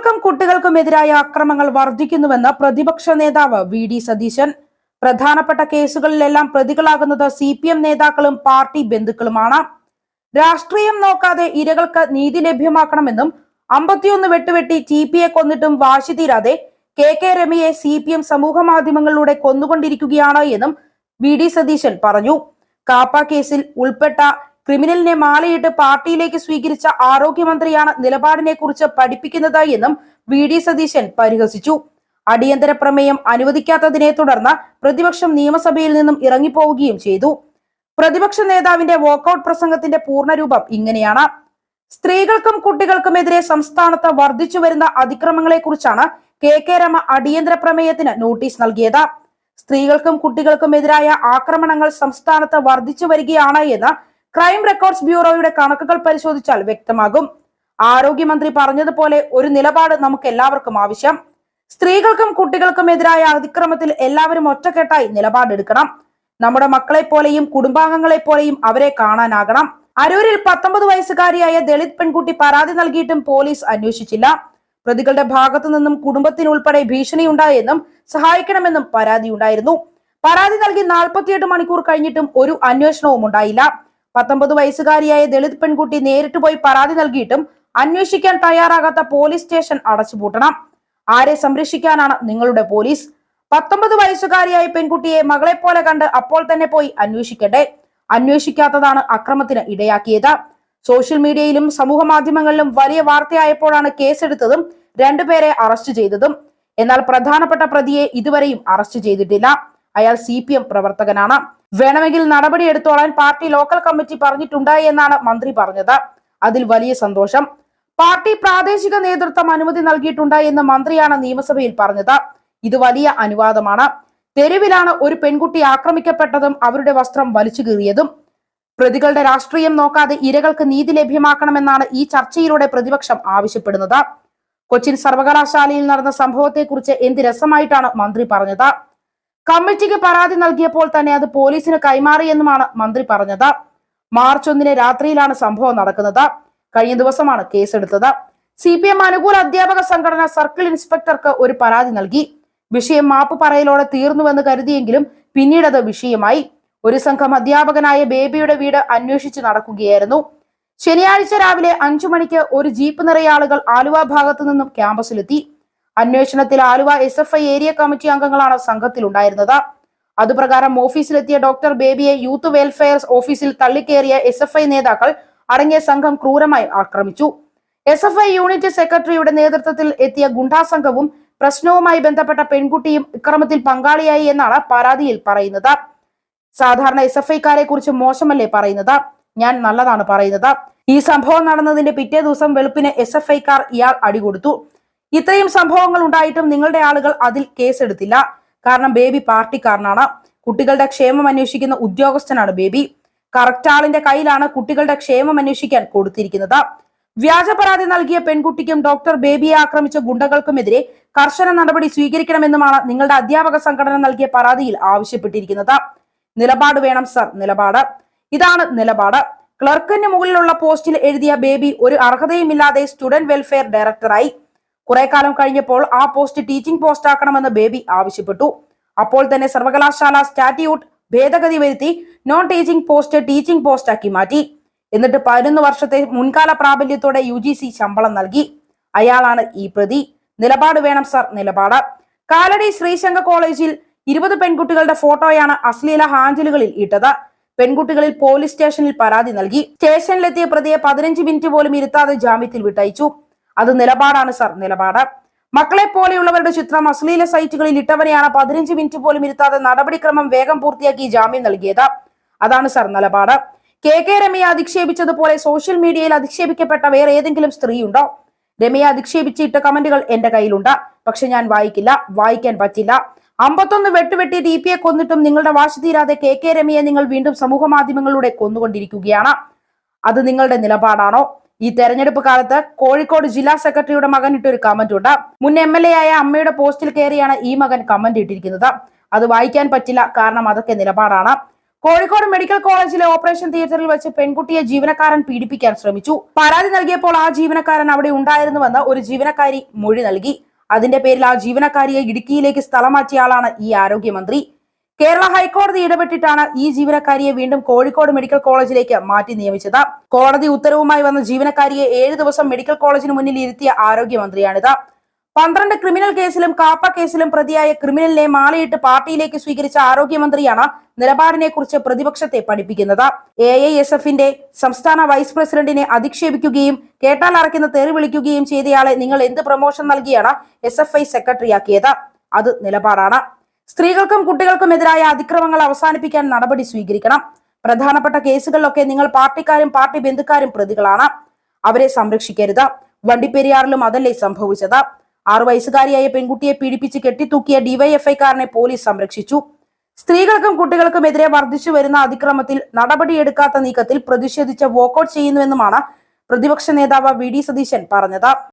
സ്ത്രീകൾക്കും കുട്ടികൾക്കുമെതിരായ അക്രമങ്ങൾ വർദ്ധിക്കുന്നുവെന്ന് പ്രതിപക്ഷ നേതാവ് വി.ഡി. സതീശൻ. പ്രധാനപ്പെട്ട കേസുകളിലെല്ലാം പ്രതികളാകുന്നത് CPM നേതാക്കളും പാർട്ടി ബന്ധുക്കളുമാണ്. രാഷ്ട്രീയം നോക്കാതെ ഇരകൾക്ക് നീതി ലഭ്യമാക്കണമെന്നും 51 വെട്ടുവെട്ടി TP കൊന്നിട്ടും വാശി തീരാതെ KK രമയെ CPM സമൂഹ മാധ്യമങ്ങളിലൂടെ കൊന്നുകൊണ്ടിരിക്കുകയാണ് എന്നും വി.ഡി. സതീശൻ പറഞ്ഞു. കാപ്പ കേസിൽ ഉൾപ്പെട്ട ക്രിമിനലിനെ മാലയിട്ട് പാർട്ടിയിലേക്ക് സ്വീകരിച്ച ആരോഗ്യമന്ത്രിയാണ് നിലപാടിനെ കുറിച്ച് പഠിപ്പിക്കുന്നത് എന്നും വി.ഡി. സതീശൻ പരിഹസിച്ചു. അടിയന്തര പ്രമേയം അനുവദിക്കാത്തതിനെ തുടർന്ന് പ്രതിപക്ഷം നിയമസഭയിൽ നിന്നും ഇറങ്ങിപ്പോവുകയും ചെയ്തു. പ്രതിപക്ഷ നേതാവിന്റെ വാക്കൌട്ട് പ്രസംഗത്തിന്റെ പൂർണ്ണരൂപം ഇങ്ങനെയാണ്: സ്ത്രീകൾക്കും കുട്ടികൾക്കുമെതിരെ സംസ്ഥാനത്ത് വർദ്ധിച്ചു വരുന്ന അതിക്രമങ്ങളെ കുറിച്ചാണ് KK രമ അടിയന്തര പ്രമേയത്തിന് നോട്ടീസ് നൽകിയത്. സ്ത്രീകൾക്കും കുട്ടികൾക്കുമെതിരായ ആക്രമണങ്ങൾ സംസ്ഥാനത്ത് വർദ്ധിച്ചു വരികയാണ് എന്ന് ക്രൈം റെക്കോർഡ്സ് ബ്യൂറോയുടെ കണക്കുകൾ പരിശോധിച്ചാൽ വ്യക്തമാകും. ആരോഗ്യമന്ത്രി പറഞ്ഞതുപോലെ ഒരു നിലപാട് നമുക്ക് എല്ലാവർക്കും ആവശ്യം. സ്ത്രീകൾക്കും കുട്ടികൾക്കുമെതിരായ അതിക്രമത്തിൽ എല്ലാവരും ഒറ്റക്കെട്ടായി നിലപാടെടുക്കണം. നമ്മുടെ മക്കളെ പോലെയും കുടുംബാംഗങ്ങളെ പോലെയും അവരെ കാണാനാകണം. അരൂരിൽ 19 വയസ്സുകാരിയായ ദളിത് പെൺകുട്ടി പരാതി നൽകിയിട്ടും പോലീസ് അന്വേഷിച്ചില്ല. പ്രതികളുടെ ഭാഗത്തു നിന്നും കുടുംബത്തിനുൾപ്പെടെ ഭീഷണിയുണ്ടായെന്നും സഹായിക്കണമെന്നും പരാതിയുണ്ടായിരുന്നു. പരാതി നൽകി 48 മണിക്കൂർ കഴിഞ്ഞിട്ടും ഒരു അന്വേഷണവും ഉണ്ടായില്ല. 19 വയസ്സുകാരിയായ ദളിത് പെൺകുട്ടി നേരിട്ട് പോയി പരാതി നൽകിയിട്ടും അന്വേഷിക്കാൻ തയ്യാറാകാത്ത പോലീസ് സ്റ്റേഷൻ അടച്ചുപൂട്ടണം. ആരെ സംരക്ഷിക്കാനാണ് നിങ്ങളുടെ പോലീസ്? 19 വയസ്സുകാരിയായ പെൺകുട്ടിയെ മകളെ പോലെ കണ്ട് അപ്പോൾ തന്നെ പോയി അന്വേഷിക്കട്ടെ. അന്വേഷിക്കാത്തതാണ് അക്രമത്തിന് ഇടയാക്കിയത്. സോഷ്യൽ മീഡിയയിലും സമൂഹ മാധ്യമങ്ങളിലും വലിയ വാർത്തയായപ്പോഴാണ് കേസെടുത്തതും 2 പേരെ അറസ്റ്റ് ചെയ്തതും. എന്നാൽ പ്രധാനപ്പെട്ട പ്രതിയെ ഇതുവരെയും അറസ്റ്റ് ചെയ്തിട്ടില്ല. അയാൾ CPM പ്രവർത്തകനാണ്. വേണമെങ്കിൽ നടപടിയെടുത്തോളാൻ പാർട്ടി ലോക്കൽ കമ്മിറ്റി പറഞ്ഞിട്ടുണ്ട് എന്നാണ് മന്ത്രി പറഞ്ഞത്. അതിൽ വലിയ സന്തോഷം. പാർട്ടി പ്രാദേശിക നേതൃത്വം അനുമതി നൽകിയിട്ടുണ്ട് എന്ന് മന്ത്രിയാണ് നിയമസഭയിൽ പറഞ്ഞത്. ഇത് വലിയ അനുവാദമാണ്. തെരുവിലാണ് ഒരു പെൺകുട്ടി ആക്രമിക്കപ്പെട്ടതും അവരുടെ വസ്ത്രം വലിച്ചു കീറിയതും. പ്രതികളുടെ രാഷ്ട്രീയം നോക്കാതെ ഇരകൾക്ക് നീതി ലഭ്യമാക്കണമെന്നാണ് ഈ ചർച്ചയിലൂടെ പ്രതിപക്ഷം ആവശ്യപ്പെടുന്നത്. കൊച്ചിൻ സർവകലാശാലയിൽ നടന്ന സംഭവത്തെക്കുറിച്ച് എന്ത് രസമായിട്ടാണ് മന്ത്രി പറഞ്ഞത്. കമ്മിറ്റിക്ക് പരാതി നൽകിയപ്പോൾ തന്നെ അത് പോലീസിന് കൈമാറിയെന്നുമാണ് മന്ത്രി പറഞ്ഞത്. മാർച്ച് 1 രാത്രിയിലാണ് സംഭവം നടക്കുന്നത്. കഴിഞ്ഞ ദിവസമാണ് കേസെടുത്തത്. CPM അനുകൂല അധ്യാപക സംഘടന സർക്കിൾ ഇൻസ്പെക്ടർക്ക് ഒരു പരാതി നൽകി. വിഷയം മാപ്പ് പറയലോടെ തീർന്നുവെന്ന് കരുതിയെങ്കിലും പിന്നീട് അത് വിഷയമായി. ഒരു സംഘം അധ്യാപകനായ ബേബിയുടെ വീട് അന്വേഷിച്ച് നടക്കുകയായിരുന്നു. ശനിയാഴ്ച രാവിലെ 5 മണിക്ക് ഒരു ജീപ്പ് നിറയെ ആളുകൾ ആലുവ ഭാഗത്തു നിന്നും ക്യാമ്പസിലെത്തി. അന്വേഷണത്തിൽ ആലുവ SFI ഏരിയ കമ്മിറ്റി അംഗങ്ങളാണ് സംഘത്തിലുണ്ടായിരുന്നത്. അതുപ്രകാരം ഓഫീസിലെത്തിയ ഡോക്ടർ ബേബിയെ യൂത്ത് വെൽഫെയർ ഓഫീസിൽ തള്ളിക്കേറിയ SFI നേതാക്കൾ അടങ്ങിയ സംഘം ക്രൂരമായി ആക്രമിച്ചു. SFI യൂണിറ്റ് സെക്രട്ടറിയുടെ നേതൃത്വത്തിൽ എത്തിയ ഗുണ്ടാ സംഘവും പ്രശ്നവുമായി ബന്ധപ്പെട്ട പെൺകുട്ടിയും ഇക്രമത്തിൽ പങ്കാളിയായി എന്നാണ് പരാതിയിൽ പറയുന്നത്. സാധാരണ SFIക്കാരെ കുറിച്ച് മോശമല്ലേ പറയുന്നത്? ഞാൻ നല്ലതാണ് പറയുന്നത്. ഈ സംഭവം നടന്നതിന്റെ പിറ്റേ ദിവസം വെളുപ്പിന് SFIക്കാർ ഇയാൾ അടികൊടുത്തു. ഇത്രയും സംഭവങ്ങൾ ഉണ്ടായിട്ടും നിങ്ങളുടെ ആളുകൾ അതിൽ കേസെടുത്തില്ല. കാരണം ബേബി പാർട്ടിക്കാരനാണ്. കുട്ടികളുടെ ക്ഷേമം അന്വേഷിക്കുന്ന ഉദ്യോഗസ്ഥനാണ് ബേബി. കറക്റ്റ് ആളിന്റെ കയ്യിലാണ് കുട്ടികളുടെ ക്ഷേമം അന്വേഷിക്കാൻ കൊടുത്തിരിക്കുന്നത്. വ്യാജ പരാതി നൽകിയ പെൺകുട്ടിക്കും ഡോക്ടർ ബേബിയെ ആക്രമിച്ച ഗുണ്ടകൾക്കുമെതിരെ കർശന നടപടി സ്വീകരിക്കണമെന്നുമാണ് നിങ്ങളുടെ അധ്യാപക സംഘടന നൽകിയ പരാതിയിൽ ആവശ്യപ്പെട്ടിരിക്കുന്നത്. നിലപാട് വേണം സർ, നിലപാട്. ഇതാണ് നിലപാട്. ക്ലർക്കിന് മുകളിലുള്ള പോസ്റ്റിൽ എഴുതിയ ബേബി ഒരു അർഹതയുമില്ലാതെ സ്റ്റുഡന്റ് വെൽഫെയർ ഡയറക്ടറായി. കുറെ കാലം കഴിഞ്ഞപ്പോൾ ആ പോസ്റ്റ് ടീച്ചിങ് പോസ്റ്റ് ആക്കണമെന്ന് ബേബി ആവശ്യപ്പെട്ടു. അപ്പോൾ തന്നെ സർവകലാശാല സ്റ്റാറ്റ്യൂട്ട് ഭേദഗതി വരുത്തി non teaching post teaching post ആക്കി മാറ്റി. എന്നിട്ട് 11 വർഷത്തെ മുൻകാല പ്രാബല്യത്തോടെ UGC ശമ്പളം നൽകി. അയാളാണ് ഈ പ്രതി. നിലപാട് വേണം സർ, നിലപാട്. കാലടി ശ്രീശങ്ക കോളേജിൽ 20 പെൺകുട്ടികളുടെ ഫോട്ടോയാണ് അശ്ലീല ഹാൻഡിലുകളിൽ ഇട്ടത്. പെൺകുട്ടികളിൽ പോലീസ് സ്റ്റേഷനിൽ പരാതി നൽകി. സ്റ്റേഷനിലെത്തിയ പ്രതിയെ 15 മിനിറ്റ് പോലും ഇരുത്താതെ ജാമ്യത്തിൽ വിട്ടയച്ചു. അത് നിലപാടാണ് സർ, നിലപാട്. മക്കളെ പോലെയുള്ളവരുടെ ചിത്രം അശ്ലീല സൈറ്റുകളിൽ ഇട്ടവരെയാണ് 15 മിനിറ്റ് പോലും ഇരുത്താതെ നടപടിക്രമം വേഗം പൂർത്തിയാക്കി ജാമ്യം നൽകിയത്. അതാണ് സർ നിലപാട്. KK രമയെ അധിക്ഷേപിച്ചതുപോലെ സോഷ്യൽ മീഡിയയിൽ അധിക്ഷേപിക്കപ്പെട്ട വേറെ ഏതെങ്കിലും സ്ത്രീയുണ്ടോ? രമയെ അധിക്ഷേപിച്ചിട്ട കമന്റുകൾ എന്റെ കയ്യിലുണ്ട്. പക്ഷെ ഞാൻ വായിക്കില്ല, വായിക്കാൻ പറ്റില്ല. 51 വെട്ടുവെട്ടി TP കൊന്നിട്ടും നിങ്ങളുടെ വാശി തീരാതെ KK രമയെ നിങ്ങൾ വീണ്ടും സമൂഹ മാധ്യമങ്ങളിലൂടെ കൊന്നുകൊണ്ടിരിക്കുകയാണ്. അത് നിങ്ങളുടെ നിലപാടാണോ? ഈ തെരഞ്ഞെടുപ്പ് കാലത്ത് കോഴിക്കോട് ജില്ലാ സെക്രട്ടറിയുടെ മകൻ ഇട്ടൊരു കമന്റ് ഉണ്ട്. മുൻ MLA ആയ അമ്മയുടെ പോസ്റ്റിൽ കയറിയാണ് ഈ മകൻ കമന്റ് ഇട്ടിരിക്കുന്നത്. അത് വായിക്കാൻ പറ്റില്ല, കാരണം അതൊക്കെ നിലപാടാണ്. കോഴിക്കോട് മെഡിക്കൽ കോളേജിലെ ഓപ്പറേഷൻ തിയേറ്ററിൽ വെച്ച് പെൺകുട്ടിയെ ജീവനക്കാരൻ പീഡിപ്പിക്കാൻ ശ്രമിച്ചു. പരാതി നൽകിയപ്പോൾ ആ ജീവനക്കാരൻ അവിടെ ഉണ്ടായിരുന്നുവെന്ന് ഒരു ജീവനക്കാരി മൊഴി നൽകി. അതിന്റെ പേരിൽ ആ ജീവനക്കാരിയെ ഇടുക്കിയിലേക്ക് സ്ഥലം മാറ്റിയ ആളാണ് ഈ ആരോഗ്യമന്ത്രി. കേരള ഹൈക്കോടതി ഇടപെട്ടിട്ടാണ് ഈ ജീവനക്കാരിയെ വീണ്ടും കോഴിക്കോട് മെഡിക്കൽ കോളേജിലേക്ക് മാറ്റി നിയമിച്ചത്. കോടതി ഉത്തരവുമായി വന്ന ജീവനക്കാരിയെ 7 ദിവസം മെഡിക്കൽ കോളേജിന് മുന്നിൽ ഇരുത്തിയ ആരോഗ്യമന്ത്രിയാണിത്. 12 ക്രിമിനൽ കേസിലും കാപ്പ കേസിലും പ്രതിയായ ക്രിമിനലിനെ മാലയിട്ട് പാർട്ടിയിലേക്ക് സ്വീകരിച്ച ആരോഗ്യമന്ത്രിയാണ് നിലപാടിനെ കുറിച്ച് പ്രതിപക്ഷത്തെ പഠിപ്പിക്കുന്നത്. AISFന്റെ സംസ്ഥാന വൈസ് പ്രസിഡന്റിനെ അധിക്ഷേപിക്കുകയും കേട്ടാൽ അറയ്ക്കുന്ന തെറി വിളിക്കുകയും ചെയ്തയാളെ നിങ്ങൾ എന്ത് പ്രമോഷൻ നൽകിയാണ് SFI സെക്രട്ടറിയാക്കിയത്? അത് നിലപാടാണ്. സ്ത്രീകൾക്കും കുട്ടികൾക്കും എതിരായ അതിക്രമങ്ങൾ അവസാനിപ്പിക്കാൻ നടപടി സ്വീകരിക്കണം. പ്രധാനപ്പെട്ട കേസുകളിലൊക്കെ നിങ്ങൾ പാർട്ടിക്കാരും പാർട്ടി ബന്ധുക്കാരും പ്രതികളാണ്. അവരെ സംരക്ഷിക്കരുത്. വണ്ടിപ്പെരിയാറിലും അതല്ലേ സംഭവിച്ചത്? 6 വയസ്സുകാരിയായ പെൺകുട്ടിയെ പീഡിപ്പിച്ച് കെട്ടിത്തൂക്കിയ DYFIക്കാരനെ പോലീസ് സംരക്ഷിച്ചു. സ്ത്രീകൾക്കും കുട്ടികൾക്കും എതിരെ വർദ്ധിച്ചു വരുന്ന അതിക്രമത്തിൽ നടപടിയെടുക്കാത്ത നീക്കത്തിൽ പ്രതിഷേധിച്ച് വോക്കൌട്ട് ചെയ്യുന്നുവെന്നുമാണ് പ്രതിപക്ഷ നേതാവ് VD സതീശൻ പറഞ്ഞത്.